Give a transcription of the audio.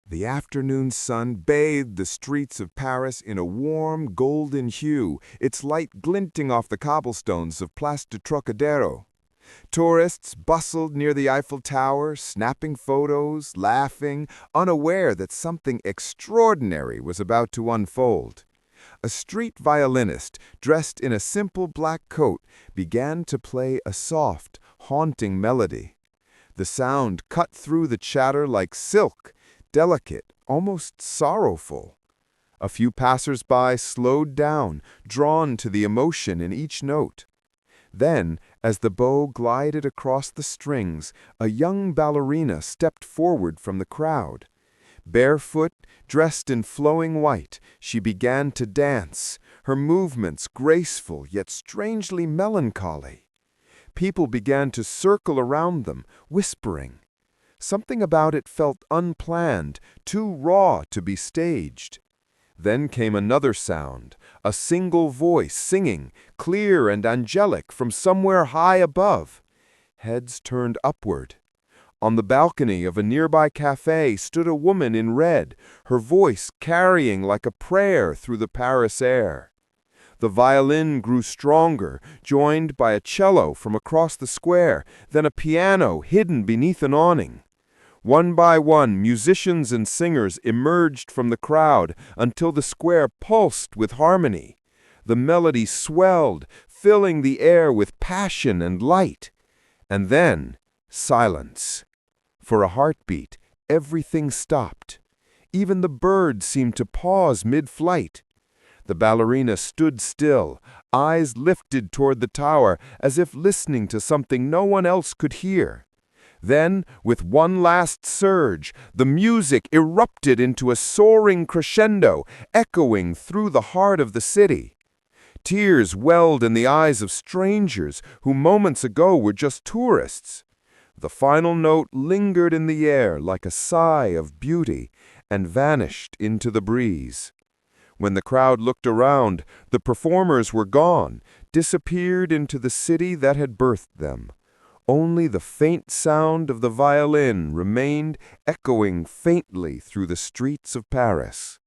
The afternoon sun bathed the streets of Paris in a warm, golden hue, its light glinting off the cobblestones of Place du Trocadero. Tourists bustled near the Eiffel Tower, snapping photos, laughing, unaware that something extraordinary was about to unfold. A street violinist, dressed in a simple black coat, began to play a soft, haunting melody. The sound cut through the chatter like silk, delicate, almost sorrowful. A few passers-by slowed down, drawn to the emotion in each note. Then, as the bow glided across the strings, a young ballerina stepped forward from the crowd. Barefoot, dressed in flowing white, she began to dance, her movements graceful yet strangely melancholy. People began to circle around them, whispering. Something about it felt unplanned, too raw to be staged. Then came another sound, a single voice singing, clear and angelic from somewhere high above. Heads turned upward. On the balcony of a nearby cafe stood a woman in red, her voice carrying like a prayer through the Paris air. The violin grew stronger, joined by a cello from across the square, then a piano hidden beneath an awning. One by one, musicians and singers emerged from the crowd until the square pulsed with harmony. The melody swelled, filling the air with passion and light. And then, silence. For a heartbeat, everything stopped. Even the birds seemed to pause mid-flight. The ballerina stood still, eyes lifted toward the tower as if listening to something no one else could hear. Then, with one last surge, the music erupted into a soaring crescendo, echoing through the heart of the city. Tears welled in the eyes of strangers who moments ago were just tourists. The final note lingered in the air like a sigh of beauty and vanished into the breeze. When the crowd looked around, the performers were gone, disappeared into the city that had birthed them. Only the faint sound of the violin remained echoing faintly through the streets of Paris.